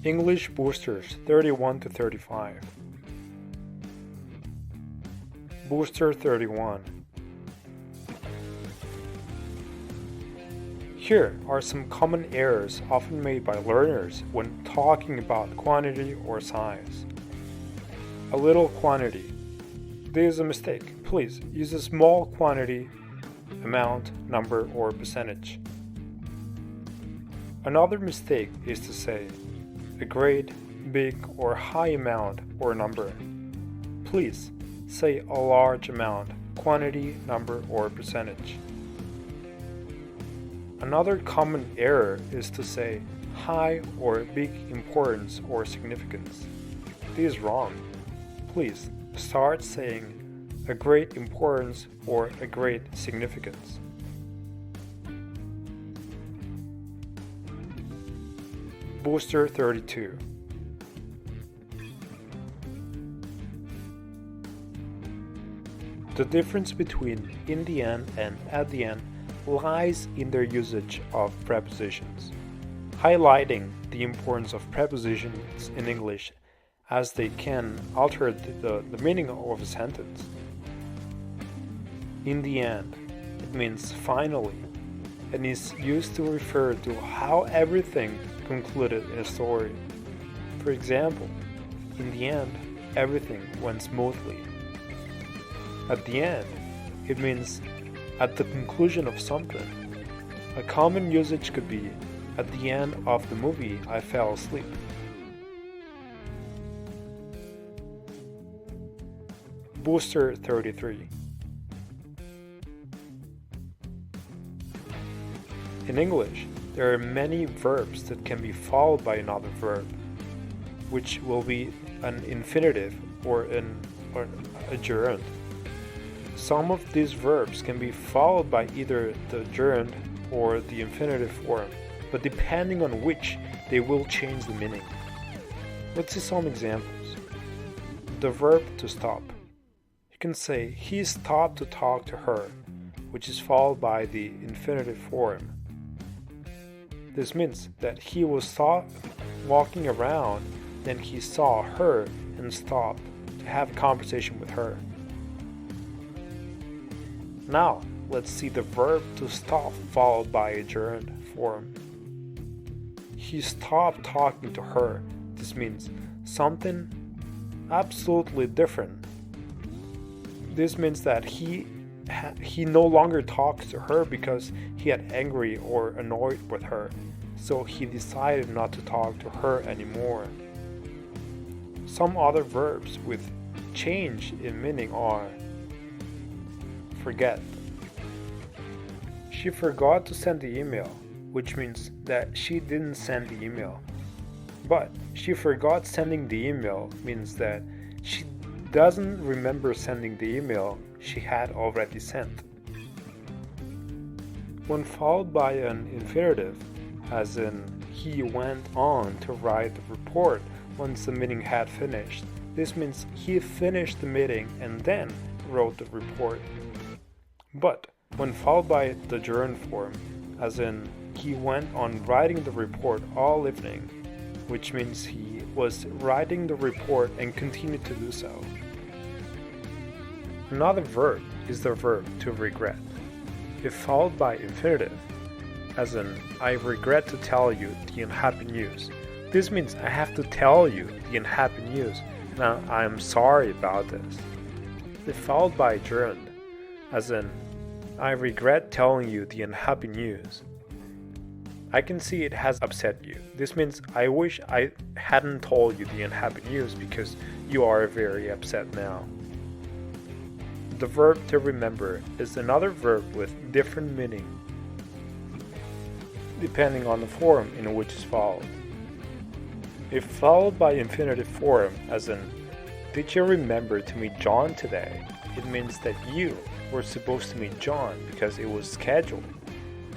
English boosters 31 to 35. Booster 31. Here are some common errors often made by learners when talking about quantity or size. A little quantity. This is a mistake. Please use a small quantity, amount, number, or percentage. Another mistake is to say a great, big, or high amount or number. Please say a large amount, quantity, number, or percentage. Another common error is to say high or big importance or significance. This is wrong. Please start saying a great importance or a great significance. Booster 32. The difference between in the end and at the end lies in their usage of prepositions, highlighting the importance of prepositions in English as they can alter the meaning of a sentence. In the end, it means finally, and is used to refer to how everything concluded in a story. For example, in the end, everything went smoothly. At the end, it means at the conclusion of something. A common usage could be, at the end of the movie, I fell asleep. Booster 33. In English, there are many verbs that can be followed by another verb, which will be an infinitive or a gerund. Some of these verbs can be followed by either the gerund or the infinitive form, but depending on which, they will change the meaning. Let's see some examples. The verb to stop. You can say, he stopped to talk to her, which is followed by the infinitive form. This means that he was walking around, then he saw her and stopped to have a conversation with her. Now, let's see the verb to stop followed by a gerund form. He stopped talking to her. This means something absolutely different. This means that he no longer talks to her because he had angry or annoyed with her, so he decided not to talk to her anymore. Some other verbs with change in meaning are forget. She forgot to send the email, which means that she didn't send the email. But she forgot sending the email means that she doesn't remember sending the email she had already sent. When followed by an infinitive, as in he went on to write the report once the meeting had finished, this means he finished the meeting and then wrote the report. But when followed by the gerund form, as in he went on writing the report all evening, which means he was writing the report and continued to do so. Another verb is the verb to regret. If followed by infinitive, as in I regret to tell you the unhappy news, this means I have to tell you the unhappy news and I am sorry about this. If followed by gerund, as in I regret telling you the unhappy news, I can see it has upset you. This means I wish I hadn't told you the unhappy news because you are very upset now. The verb to remember is another verb with different meaning depending on the form in which it's followed. If followed by infinitive form, as in did you remember to meet John today, it means that you were supposed to meet John because it was scheduled,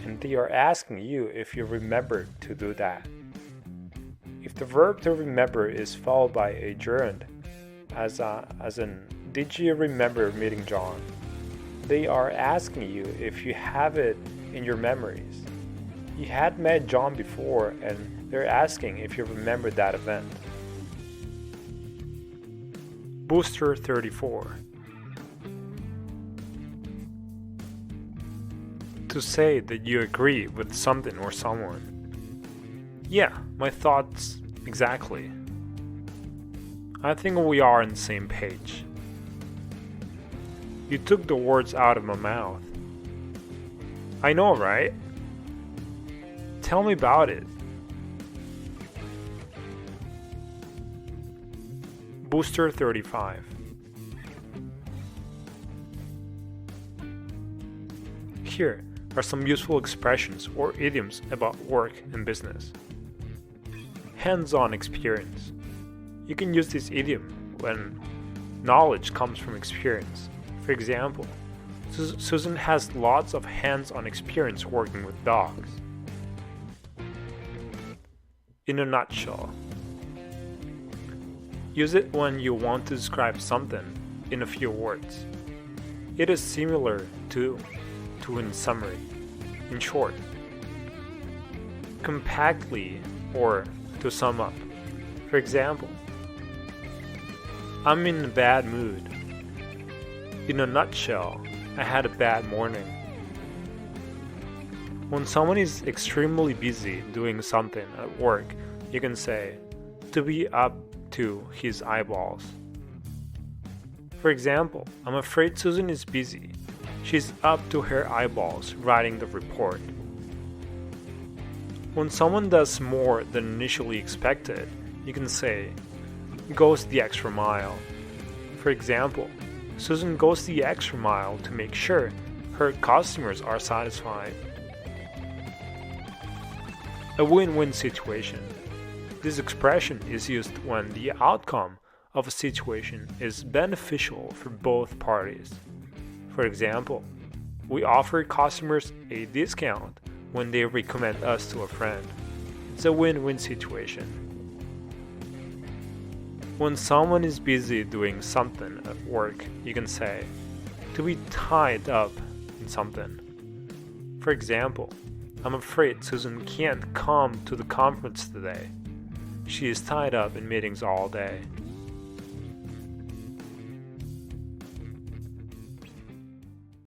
and they are asking you if you remembered to do that. If the verb to remember is followed by a gerund, as in did you remember meeting John, they are asking you if you have it in your memories. You had met John before and they're asking if you remember that event. Booster 34. To say that you agree with something or someone. Yeah, my thoughts exactly. I think we are on the same page. You took the words out of my mouth. I know, right? Tell me about it. Booster 35. Here are some useful expressions or idioms about work and business. Hands-on experience. You can use this idiom when knowledge comes from experience. For example, Susan has lots of hands-on experience working with dogs. In a nutshell. Use it when you want to describe something in a few words. It is similar to in summary, in short. Compactly or to sum up. For example, I'm in a bad mood. In a nutshell, I had a bad morning. When someone is extremely busy doing something at work, you can say, to be up to his eyeballs. For example, I'm afraid Susan is busy. She's up to her eyeballs writing the report. When someone does more than initially expected, you can say, goes the extra mile. For example, Susan goes the extra mile to make sure her customers are satisfied. A win-win situation. This expression is used when the outcome of a situation is beneficial for both parties. For example, we offer customers a discount when they recommend us to a friend. It's a win-win situation. When someone is busy doing something at work, you can say, to be tied up in something. For example, I'm afraid Susan can't come to the conference today. She is tied up in meetings all day.